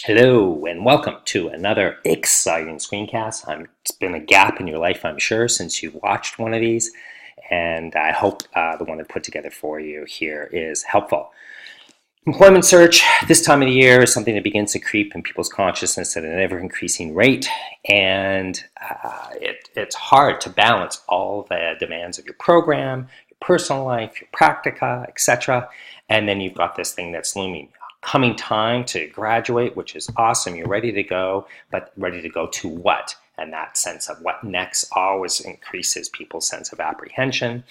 Hello and welcome to another exciting screencast. It's been a gap in your life, I'm sure, since you watched one of these, and I hope the one I put together for you here is helpful. Employment search this time of the year is something that begins to creep in people's consciousness at an ever-increasing rate, and it's hard to balance all the demands of your program, your personal life, your practica, etc., and then you've got this thing that's looming. Coming time to graduate, which is awesome. You're ready to go, but ready to go to what? And that sense of what next always increases people's sense of apprehension.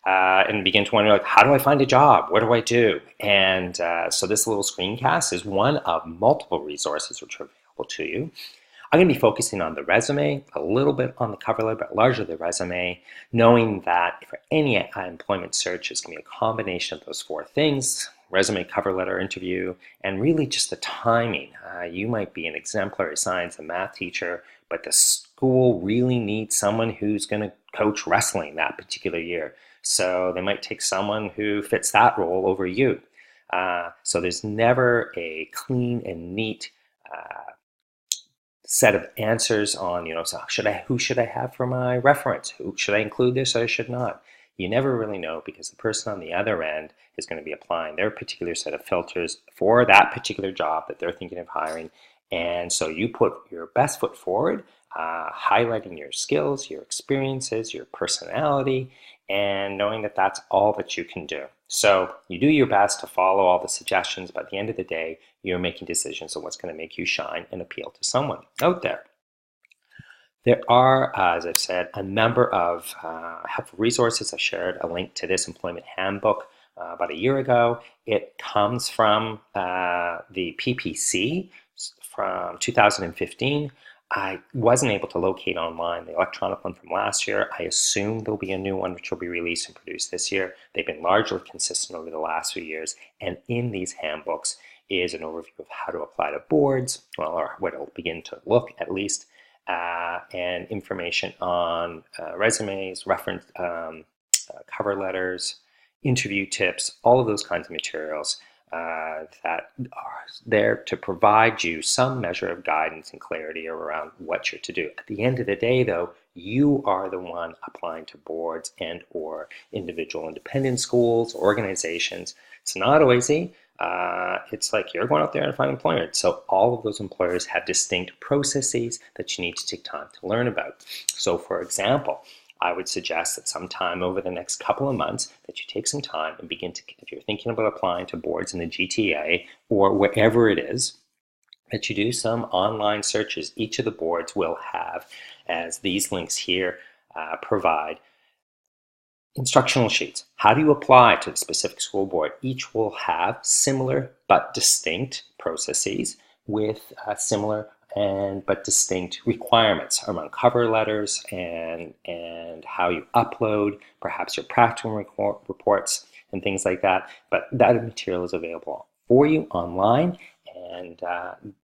And begin to wonder, like, how do I find a job? What do I do? And so this little screencast is one of multiple resources which are available to you. I'm going to be focusing on the resume, a little bit on the cover letter, but largely the resume, knowing that for any employment search, it's going to be a combination of those four things: resume, cover letter, interview, and really just the timing. You might be an exemplary science and math teacher, but the school really needs someone who's going to coach wrestling that particular year. So they might take someone who fits that role over you. So there's never a clean and neat set of answers on, so who should I have for my reference? Who should I include this or should not? You never really know, because the person on the other end is going to be applying their particular set of filters for that particular job that they're thinking of hiring. And so you put your best foot forward, highlighting your skills, your experiences, your personality, and knowing that that's all that you can do. So you do your best to follow all the suggestions, but at the end of the day, you're making decisions on what's going to make you shine and appeal to someone out there. There are, as I've said, a number of helpful resources. I shared a link to this employment handbook about a year ago. It comes from the PPC from 2015. I wasn't able to locate online the electronic one from last year. I assume there'll be a new one which will be released and produced this year. They've been largely consistent over the last few years, and in these handbooks is an overview of how to apply to boards, or what it'll begin to look at least, and information on resumes, reference cover letters, interview tips, all of those kinds of materials that are there to provide you some measure of guidance and clarity around what you're to do. At the end of the day, though, you are the one applying to boards and or individual independent schools, organizations. It's not always easy. It's like you're going out there and find employment. So all of those employers have distinct processes that you need to take time to learn about. So for example, I would suggest that sometime over the next couple of months that you take some time and begin to, if you're thinking about applying to boards in the GTA or wherever it is, that you do some online searches. Each of the boards will have, as these links here provide, instructional sheets. How do you apply to the specific school board? Each will have similar but distinct processes with similar but distinct requirements around cover letters and how you upload perhaps your practical reports and things like that. But that material is available for you online, and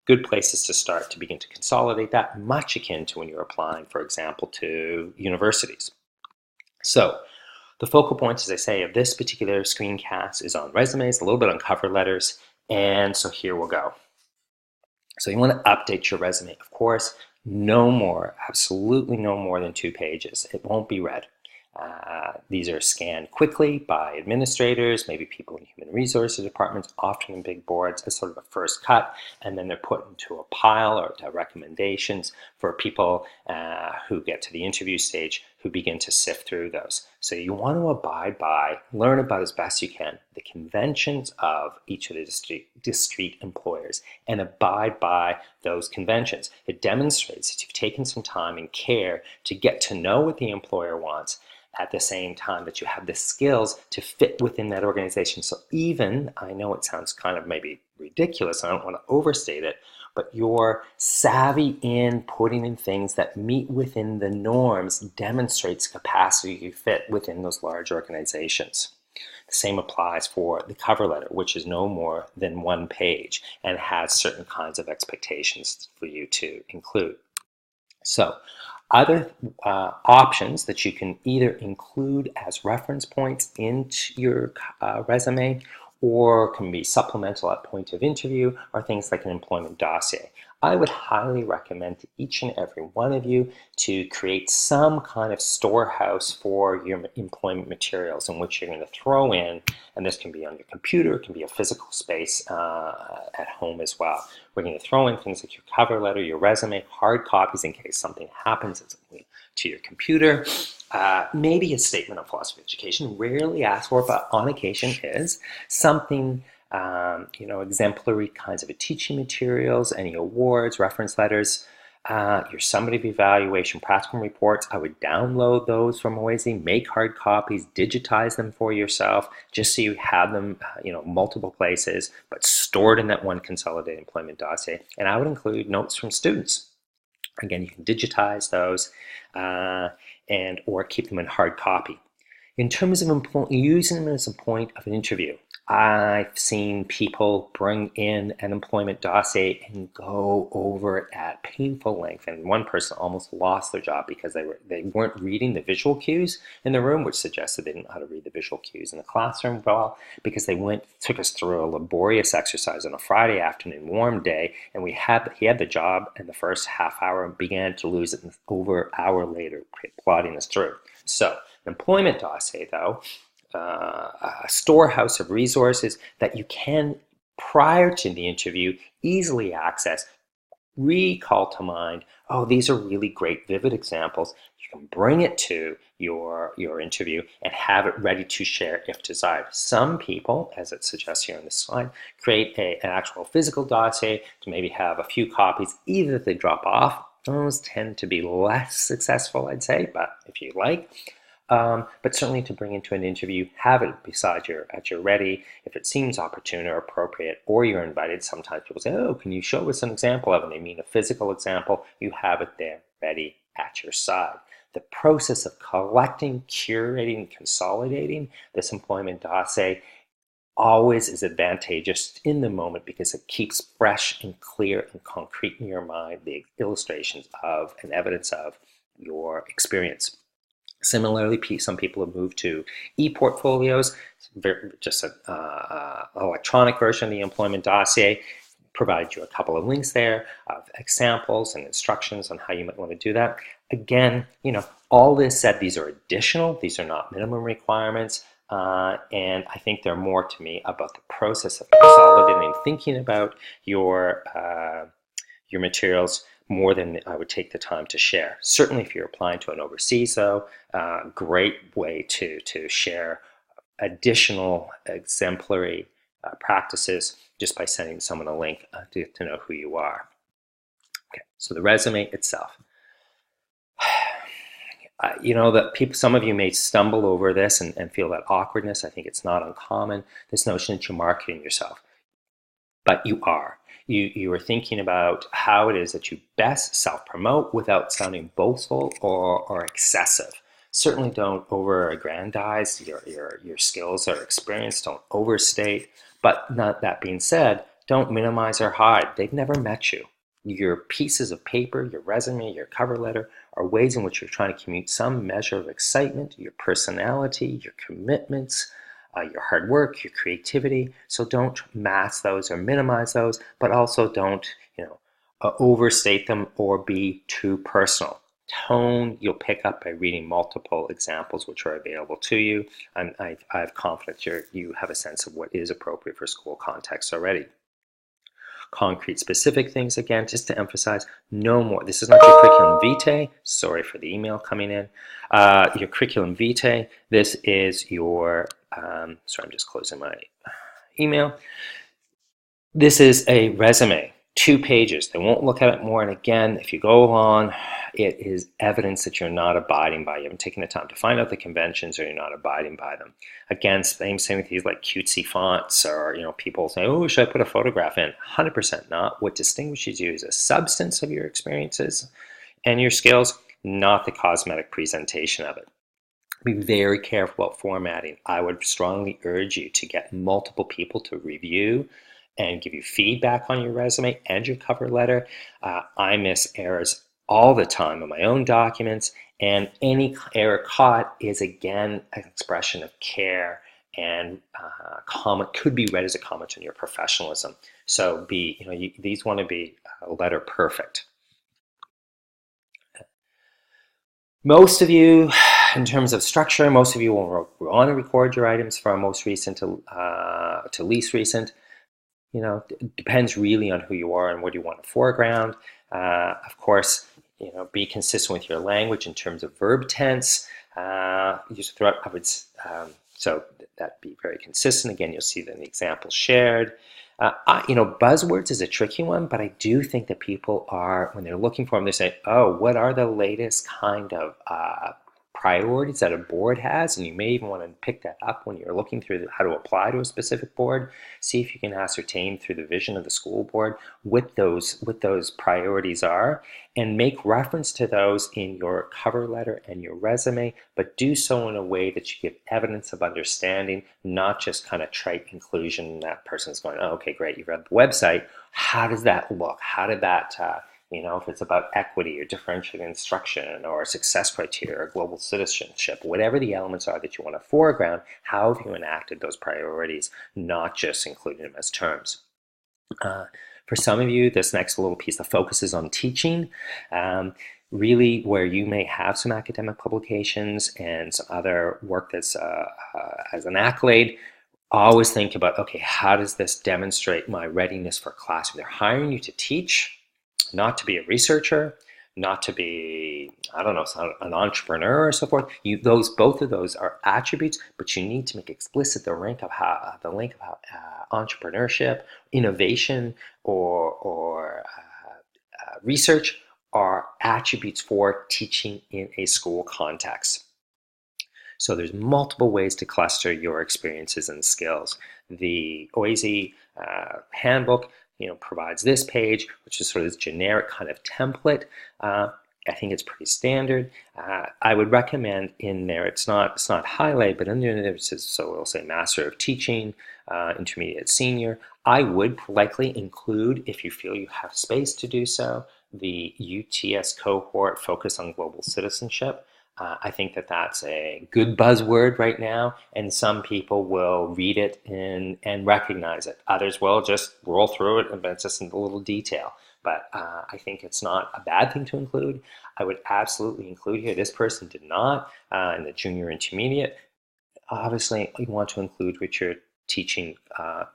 good places to start to begin to consolidate that, much akin to when you're applying, for example, to universities. So the focal point, as I say, of this particular screencast is on resumes, a little bit on cover letters, and so here we'll go. So you want to update your resume, of course. No more, absolutely no more than 2 pages. It won't be read. These are scanned quickly by administrators, maybe people in human resources departments, often in big boards, as sort of a first cut, and then they're put into a pile or recommendations for people who get to the interview stage who begin to sift through those. So you want to abide by, learn about as best you can, the conventions of each of the discrete employers and abide by those conventions. It demonstrates that you've taken some time and care to get to know what the employer wants, at the same time that you have the skills to fit within that organization. So even, I know it sounds kind of maybe ridiculous, I don't want to overstate it, but you're savvy in putting in things that meet within the norms demonstrates capacity you fit within those large organizations. The same applies for the cover letter, which is no more than 1 page and has certain kinds of expectations for you to include. So other options that you can either include as reference points into your resume, or can be supplemental at point of interview, are things like an employment dossier. I would highly recommend to each and every one of you to create some kind of storehouse for your employment materials in which you're going to throw in, and this can be on your computer, it can be a physical space at home as well. We're going to throw in things like your cover letter, your resume, hard copies in case something happens to your computer, maybe a statement of philosophy of education, rarely asked for, but on occasion is something, exemplary kinds of teaching materials, any awards, reference letters, your summative evaluation, practicum reports. I would download those from OASE, make hard copies, digitize them for yourself, just so you have them, multiple places, but stored in that one consolidated employment dossier. And I would include notes from students. Again, you can digitize those or keep them in hard copy. In terms of using them as a point of an interview, I've seen people bring in an employment dossier and go over it at painful length. And one person almost lost their job because they weren't reading the visual cues in the room, which suggested they didn't know how to read the visual cues in the classroom well, because they took us through a laborious exercise on a Friday afternoon, warm day, and he had the job in the first half hour and began to lose it over an hour later, plotting us through. So, an employment dossier, though, a storehouse of resources that you can, prior to the interview, easily access, recall to mind, these are really great, vivid examples. You can bring it to your interview and have it ready to share if desired. Some people, as it suggests here on this slide, create an actual physical dossier to maybe have a few copies, either that they drop off. Those tend to be less successful, I'd say, but if you like. But certainly to bring into an interview, have it beside at your ready. If it seems opportune or appropriate, or you're invited, sometimes people say, can you show us an example of it? And they mean a physical example. You have it there ready at your side. The process of collecting, curating, consolidating this employment dossier always is advantageous in the moment because it keeps fresh and clear and concrete in your mind the illustrations of and evidence of your experience. Similarly, some people have moved to e-portfolios, just an electronic version of the employment dossier. Provide you a couple of links there of examples and instructions on how you might want to do that. Again, all this said, these are additional, these are not minimum requirements, and I think they're more to me about the process of consolidating and thinking about your materials more than I would take the time to share. Certainly if you're applying to an overseas, though, great way to share additional exemplary practices just by sending someone a link to know who you are. Okay, so the resume itself. That some of you may stumble over this and feel that awkwardness. I think it's not uncommon, this notion that you're marketing yourself. But you are. You are thinking about how it is that you best self-promote without sounding boastful or excessive. Certainly don't over-aggrandize your skills or experience. Don't overstate. But not that being said, don't minimize or hide. They've never met you. Your pieces of paper, your resume, your cover letter are ways in which you're trying to communicate some measure of excitement, your personality, your commitments, your hard work, your creativity. So don't mask those or minimize those, but also don't, overstate them or be too personal. Tone you'll pick up by reading multiple examples which are available to you, and I have confidence you have a sense of what is appropriate for school context already. Concrete specific things, again, just to emphasize, no more. This is not your curriculum vitae. Sorry for the email coming in. Your curriculum vitae, this is your, sorry, I'm just closing my email. This is a resume, 2 pages. They won't look at it more. And again, if you go along, it is evidence that you're not abiding by. You haven't taken the time to find out the conventions, or you're not abiding by them. Again, same with these like cutesy fonts, or people say, should I put a photograph in? 100% not. What distinguishes you is a substance of your experiences and your skills, not the cosmetic presentation of it. Be very careful about formatting. I would strongly urge you to get multiple people to review and give you feedback on your resume and your cover letter. I miss errors all the time in my own documents, and any error caught is again an expression of care and comment could be read as a comment on your professionalism. So these want to be letter perfect. Most of you, in terms of structure, most of you will want to record your items from most recent to least recent. It depends really on who you are and what you want to foreground. Of course, be consistent with your language in terms of verb tense. Use throughout. So that be very consistent. Again, you'll see that in the example shared. Buzzwords is a tricky one, but I do think that people are, when they're looking for them, they say, oh, what are the latest kind of priorities that a board has? And you may even want to pick that up when you're looking through how to apply to a specific board. See if you can ascertain through the vision of the school board what those priorities are, and make reference to those in your cover letter and your resume, but do so in a way that you give evidence of understanding, not just kind of trite conclusion that person's going, oh, okay, great, you've read the website. How does that look? How did that if it's about equity or differentiated instruction or success criteria or global citizenship, whatever the elements are that you want to foreground, how have you enacted those priorities, not just including them as terms. For some of you, this next little piece, the focus is on teaching. Really, where you may have some academic publications and some other work that's as an accolade, always think about, okay, how does this demonstrate my readiness for class? They're hiring you to teach, not to be a researcher, not to be, an entrepreneur or so forth. Both of those are attributes, but you need to make explicit the link of how entrepreneurship, innovation, or research are attributes for teaching in a school context. So there's multiple ways to cluster your experiences and skills. The OASI handbook provides this page, which is sort of this generic kind of template. I think it's pretty standard. I would recommend in there, it's not highlighted, but under there it says, so it'll say Master of Teaching, Intermediate, Senior. I would likely include, if you feel you have space to do so, the UTS cohort focus on global citizenship. I think that that's a good buzzword right now, and some people will read it and recognize it. Others will just roll through it, and it's just a little detail. But I think it's not a bad thing to include. I would absolutely include here, this person did not in the junior intermediate. Obviously, you want to include what your teaching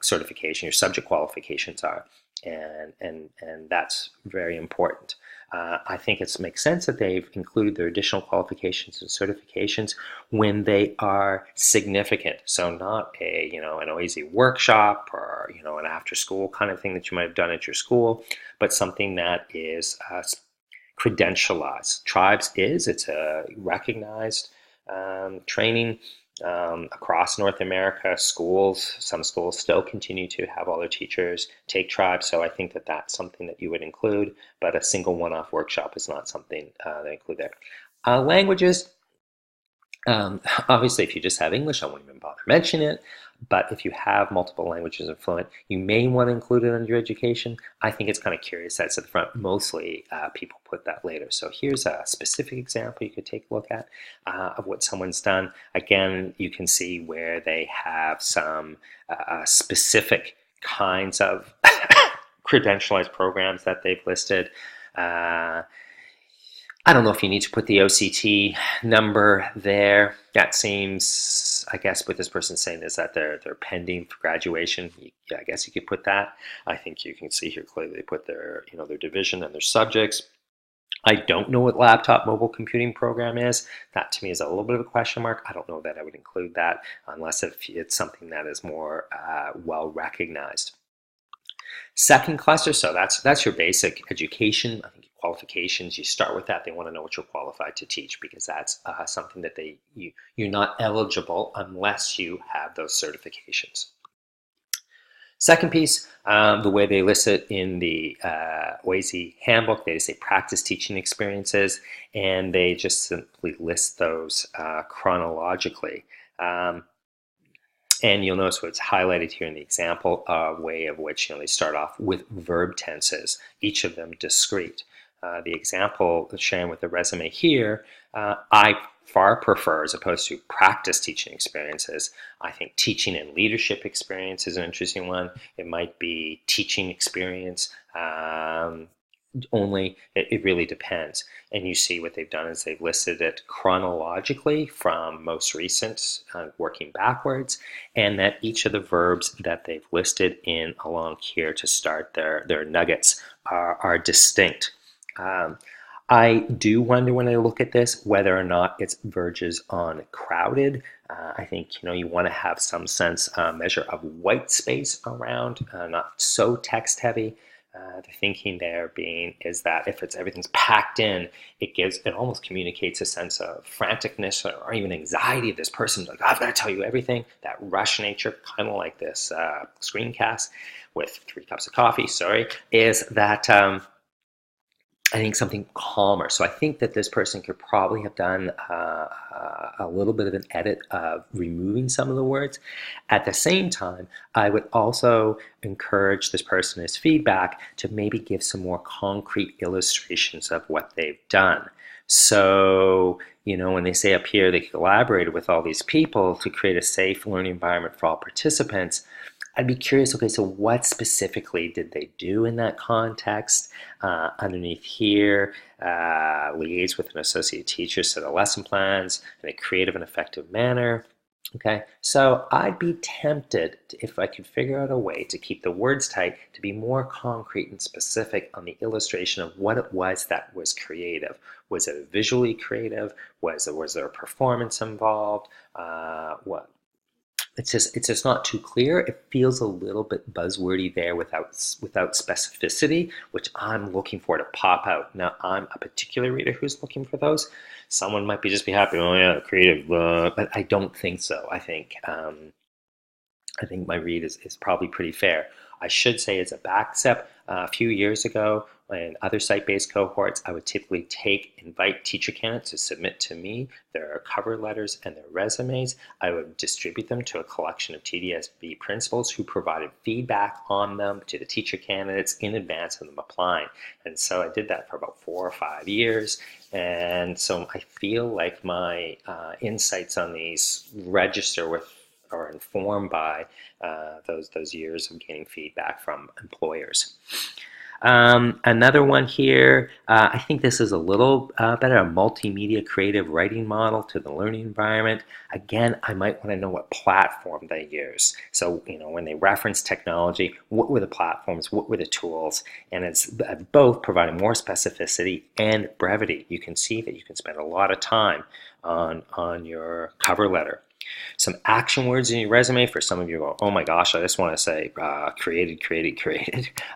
certification, your subject qualifications are, and that's very important. I think it makes sense that they've included their additional qualifications and certifications when they are significant. So not an OASI workshop or an after-school kind of thing that you might have done at your school, but something that is credentialized. Tribes it's a recognized training across North America. Some schools still continue to have all their teachers take Tribes, so I think that that's something that you would include, but a single one-off workshop is not something they include there. Languages, obviously if you just have English, I won't even bother mentioning it, but if you have multiple languages and fluent, you may want to include it under your education. I think it's kind of curious that's at the front. Mostly people put that later. So here's a specific example you could take a look at of what someone's done. Again, you can see where they have some specific kinds of credentialized programs that they've listed. I don't know if you need to put the OCT number there. That seems, I guess what this person's saying is that they're pending for graduation. Yeah, I guess you could put that. I think you can see here clearly they put their division and their subjects. I don't know what laptop mobile computing program is. That to me is a little bit of a question mark. I don't know that I would include that unless it's something that is more well recognized. Second cluster, so that's your basic education. I think qualifications, you start with that. They want to know what you're qualified to teach, because that's something that you're not eligible unless you have those certifications. Second piece, the way they list it in the OASI handbook, they say practice teaching experiences, and they just simply list those chronologically. And you'll notice what's highlighted here in the example way of which they start off with verb tenses, each of them discrete. The example sharing with the resume here, I far prefer, as opposed to practice teaching experiences. I think teaching and leadership experience is an interesting one. It might be teaching experience. Only it really depends. And you see what they've done is they've listed it chronologically from most recent, working backwards, and that each of the verbs that they've listed in along here to start their nuggets are distinct. I do wonder when I look at this whether or not it verges on crowded. I think you want to have some sense, measure of white space around, not so text heavy. The thinking there being is that if everything's packed in, it almost communicates a sense of franticness or even anxiety of this person. Like, I've got to tell you everything. That rush nature, kind of like this screencast with 3 cups of coffee. Sorry, is that. I think something calmer. So I think that this person could probably have done a little bit of an edit of removing some of the words. At the same time, I would also encourage this person as feedback to maybe give some more concrete illustrations of what they've done. So, when they say up here they collaborated with all these people to create a safe learning environment for all participants, I'd be curious, okay, so what specifically did they do in that context? Underneath here, liaise with an associate teacher, set of lesson plans in a creative and effective manner. Okay, so I'd be tempted, if I could figure out a way to keep the words tight, to be more concrete and specific on the illustration of what it was that was creative. Was it visually creative? Was there a performance involved? What? It's just not too clear. It feels a little bit buzzwordy there without specificity, which I'm looking for to pop out. Now, I'm a particular reader who's looking for those. Someone might just be happy, oh yeah, creative, but I don't think so. I think my read is probably pretty fair. I should say, as a back step, a few years ago in other site-based cohorts, I would typically invite teacher candidates to submit to me their cover letters and their resumes. I would distribute them to a collection of TDSB principals who provided feedback on them to the teacher candidates in advance of them applying. And so I did that for about 4 or 5 years. And so I feel like my insights on these register with or informed by those years of getting feedback from employers. Another one here, I think this is a little better, a multimedia creative writing model to the learning environment. Again, I might want to know what platform they use. So, when they reference technology, what were the platforms, what were the tools? And it's both providing more specificity and brevity. You can see that you can spend a lot of time on your cover letter. Some action words in your resume. For some of you go, oh my gosh, I just want to say created.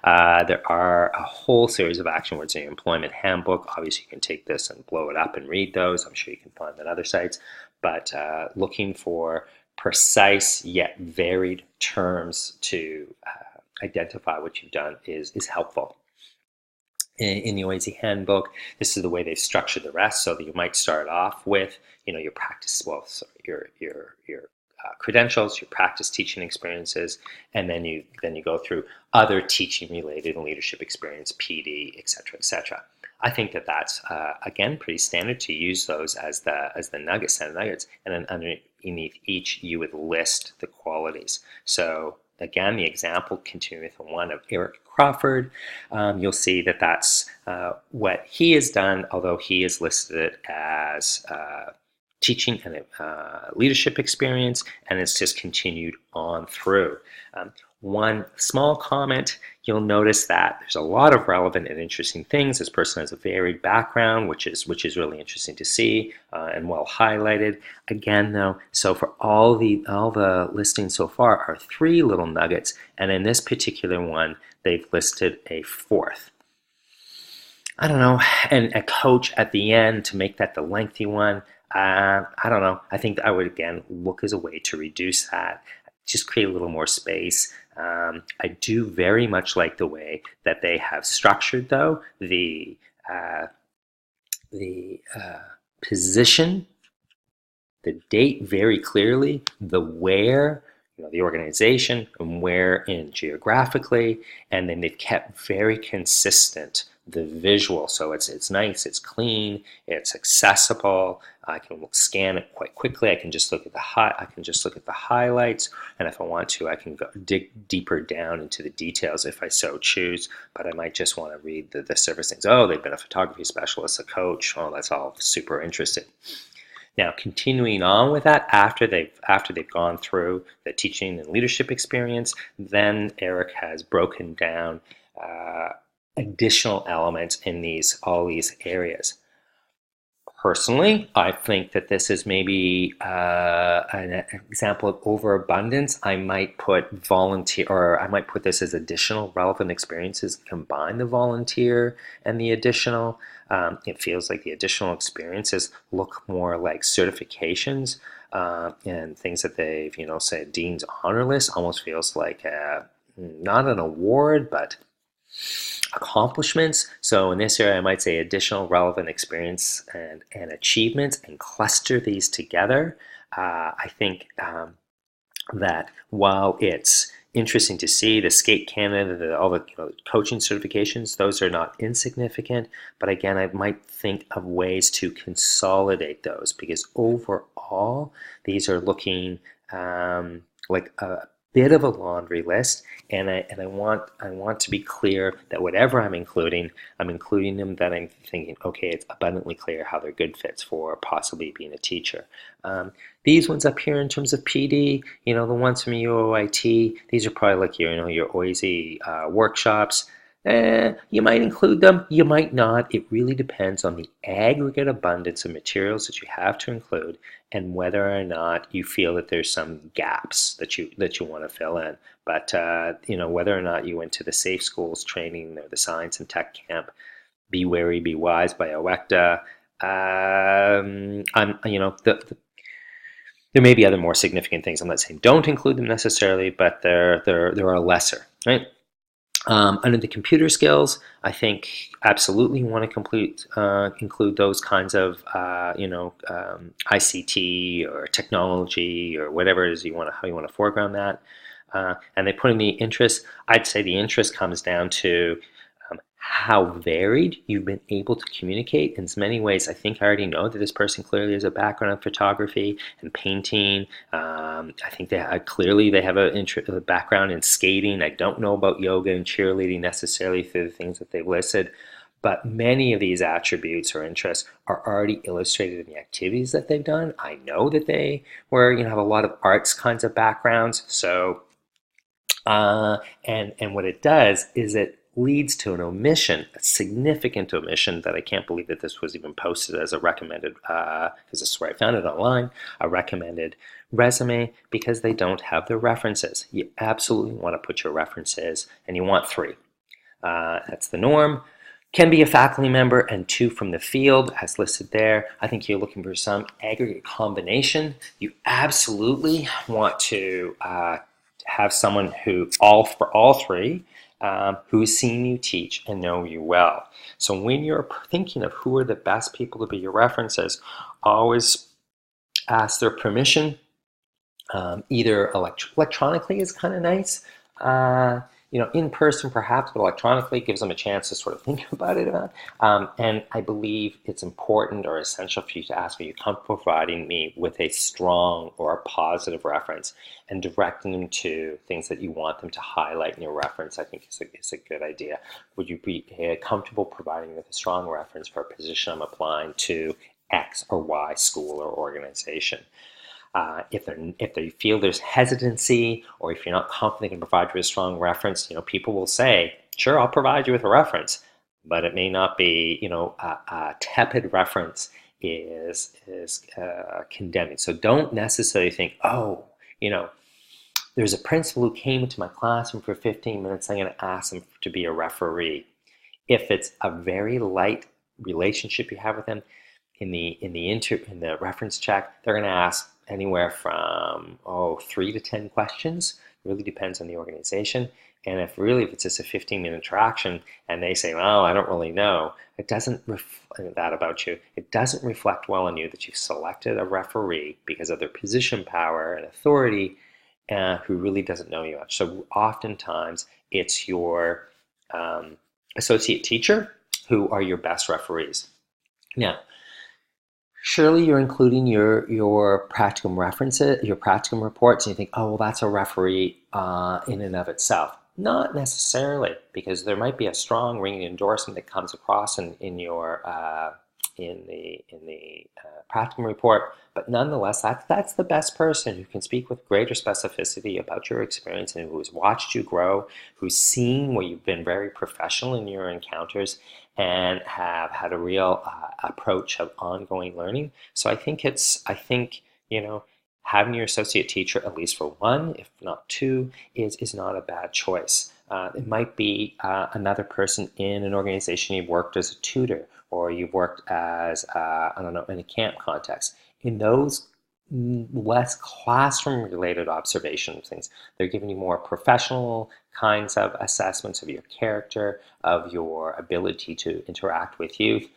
There are a whole series of action words in your employment handbook. Obviously, you can take this and blow it up and read those. I'm sure you can find them on other sites. But looking for precise yet varied terms to identify what you've done is helpful. In the OASE handbook, this is the way they've structured the rest, so that you might start off with, your practice, your credentials, your practice teaching experiences, and then you go through other teaching related and leadership experience, PD, etc., etc. I think that's again pretty standard to use those as the set of nuggets, and then underneath each you would list the qualities. So again, the example, continuing with the one of Eric Crawford, you'll see that that's what he has done, although he has listed it as teaching and leadership experience, and it's just continued on through. One small comment, you'll notice that there's a lot of relevant and interesting things. This person has a varied background, which is really interesting to see and well highlighted. Again, though, so for all the listings so far are 3 little nuggets, and in this particular one, they've listed a 4th. I don't know, and a coach at the end to make that the lengthy one. I don't know. I think I would again look as a way to reduce that, just create a little more space. I do very much like the way that they have structured, though, the position, the date very clearly, the where, the organization and where in geographically, and then they've kept very consistent the visual. So it's nice, it's clean, it's accessible. I can scan it quite quickly. I can just look at the highlights, and if I want to, I can dig deeper down into the details if I so choose. But I might just want to read the service things. Oh, they've been a photography specialist, a coach. Oh, that's all super interesting. Now, continuing on with that, after they've gone through the teaching and leadership experience, then Eric has broken down additional elements in all these areas. Personally, I think that this is maybe an example of overabundance. I might put this as additional relevant experiences, combine the volunteer and the additional. It feels like the additional experiences look more like certifications and things that they've, say, Dean's Honor List almost feels like not an award, but accomplishments. So in this area, I might say additional relevant experience and achievements, and cluster these together. I think that while it's interesting to see the Skate Canada, all the coaching certifications, those are not insignificant. But again, I might think of ways to consolidate those, because overall, these are looking like a bit of a laundry list, and I want to be clear that whatever I'm including them that I'm thinking, okay, it's abundantly clear how they're good fits for possibly being a teacher. These ones up here in terms of PD, the ones from UOIT, these are probably like your OISE workshops. You might include them, you might not. It really depends on the aggregate abundance of materials that you have to include, and whether or not you feel that there's some gaps that you want to fill in. But whether or not you went to the Safe Schools training or the Science and Tech Camp, Be Wary, Be Wise by OECTA, there may be other more significant things. I'm not saying don't include them necessarily, but there are lesser, right? Under the computer skills, I think absolutely you want to include those kinds of ICT or technology or whatever it is how you want to foreground that. And they put in the interest. I'd say the interest comes down to how varied you've been able to communicate. In many ways, I think I already know that this person clearly has a background in photography and painting. I think they have a background in skating. I don't know about yoga and cheerleading necessarily through the things that they've listed, but many of these attributes or interests are already illustrated in the activities that they've done. I know that they have a lot of arts kinds of backgrounds. So, and what it does is it leads to an omission, a significant omission that I can't believe that this was even posted as a recommended, because this is where I found it online, a recommended resume, because they don't have the references. You absolutely want to put your references, and you want 3. That's the norm. Can be a faculty member and 2 from the field, as listed there. I think you're looking for some aggregate combination. You absolutely want to have someone for all 3, who's seen you teach and know you well. So when you're thinking of who are the best people to be your references, always ask their permission. Either electronically is kind of nice. In person perhaps, but electronically gives them a chance to sort of think about it. And I believe it's important or essential for you to ask, are you comfortable providing me with a strong or a positive reference, and directing them to things that you want them to highlight in your reference, I think is a good idea. Would you be comfortable providing me with a strong reference for a position I'm applying to X or Y school or organization? If they feel there's hesitancy, or if you're not confident in providing you a strong reference, people will say, sure, I'll provide you with a reference, but it may not be, a tepid reference is condemning. So don't necessarily think, there's a principal who came into my classroom for 15 minutes, I'm going to ask them to be a referee. If it's a very light relationship you have with them, in the reference check, they're going to ask anywhere from 3 to 10 questions. It really depends on the organization. And if it's just a 15-minute interaction and they say, well, I don't really know, it doesn't reflect that about you. It doesn't reflect well on you that you've selected a referee because of their position, power, and authority, who really doesn't know you much. So oftentimes it's your associate teacher who are your best referees. Now, surely you're including your practicum references, your practicum reports, and you think, oh, well, that's a referee in and of itself. Not necessarily, because there might be a strong ringing endorsement that comes across in your in the practicum report, but nonetheless, that's the best person who can speak with greater specificity about your experience and who's watched you grow, who's seen where you've been very professional in your encounters and have had a real approach of ongoing learning. So I think having your associate teacher, at least for one, if not two, is not a bad choice. It might be another person in an organization you've worked as a tutor, or you've worked as, I don't know, in a camp context. In those less classroom-related observation things, they're giving you more professional kinds of assessments of your character, of your ability to interact with youth.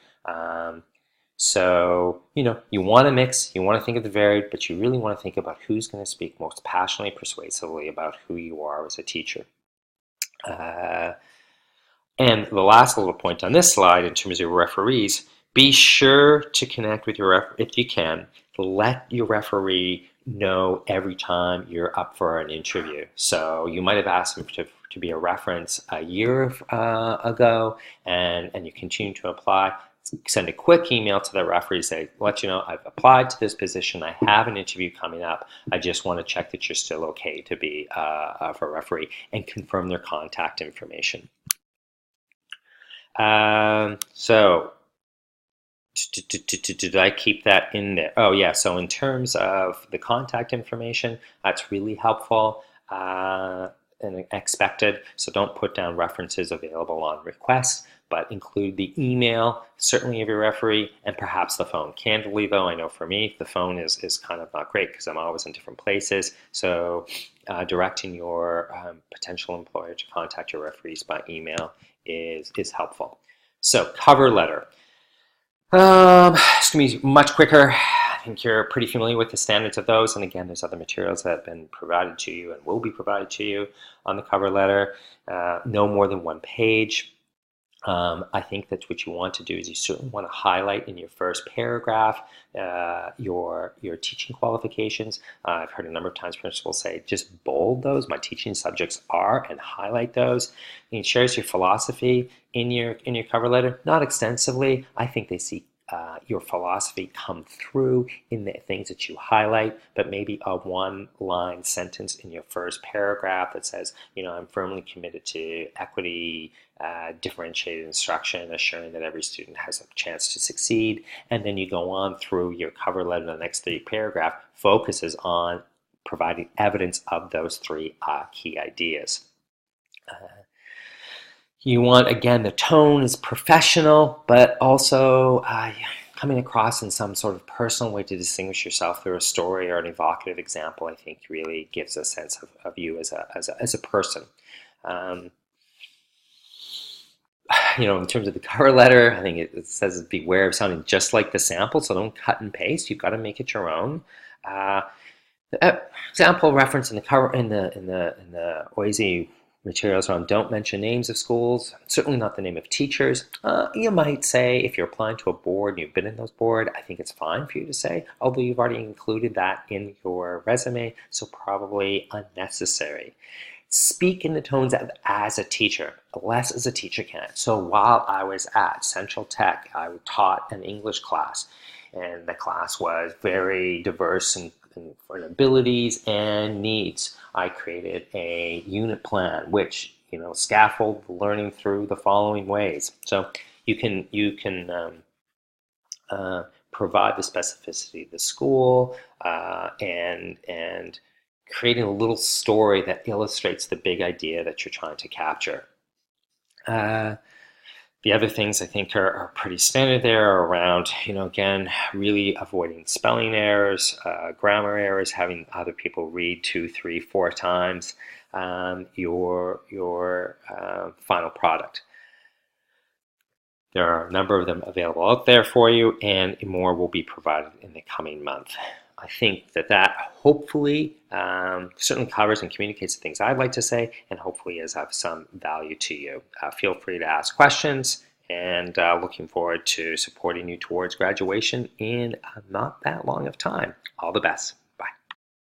So, you want to mix, you want to think of the varied, but you really want to think about who's going to speak most passionately, persuasively about who you are as a teacher. And the last little point on this slide in terms of referees, be sure to connect with your if you can, let your referee know every time you're up for an interview. So you might have asked them to be a reference a year ago, and you continue to apply. Send a quick email to the referee, say, let you know I've applied to this position, I have an interview coming up, I just want to check that you're still okay to be for a referee, and confirm their contact information. So did I keep that in there? Oh yeah, so in terms of the contact information, that's really helpful and expected. So don't put down references available on request, but include the email, certainly of your referee, and perhaps the phone. Candidly though, I know for me, the phone is kind of not great because I'm always in different places. So directing your potential employer to contact your referees by email is helpful. So cover letter. It's going to be much quicker. I think you're pretty familiar with the standards of those. And again, there's other materials that have been provided to you and will be provided to you on the cover letter. No more than one page. I think that what you want to do is you certainly want to highlight in your first paragraph your teaching qualifications. I've heard a number of times principals say, just bold those, my teaching subjects are, and highlight those. And shares your philosophy in your cover letter, not extensively. I think they see your philosophy come through in the things that you highlight, but maybe a one-line sentence in your first paragraph that says, I'm firmly committed to equity, differentiated instruction, assuring that every student has a chance to succeed. And then you go on through your cover letter. The next 3 paragraph focuses on providing evidence of those 3 key ideas. You want, again, the tone is professional, but also coming across in some sort of personal way to distinguish yourself through a story or an evocative example. I think really gives a sense of you as a person. In terms of the cover letter, I think it says beware of sounding just like the sample, so don't cut and paste. You've got to make it your own. The example reference in the cover in the OISE materials around don't mention names of schools, certainly not the name of teachers. You might say, if you're applying to a board and you've been in those board, I think it's fine for you to say, although you've already included that in your resume, so probably unnecessary. Speak in the tones of as a teacher, less as a teacher candidate. So while I was at Central Tech, I taught an English class, and the class was very diverse in abilities and needs. I created a unit plan which scaffold learning through the following ways. So you can provide the specificity of the school and creating a little story that illustrates the big idea that you're trying to capture. The other things I think are pretty standard there are around, again, really avoiding spelling errors, grammar errors, having other people read 2, 3, 4 times your final product. There are a number of them available out there for you, and more will be provided in the coming month. I think that hopefully certainly covers and communicates the things I'd like to say, and hopefully is of some value to you. Feel free to ask questions, and looking forward to supporting you towards graduation in not that long of time. All the best.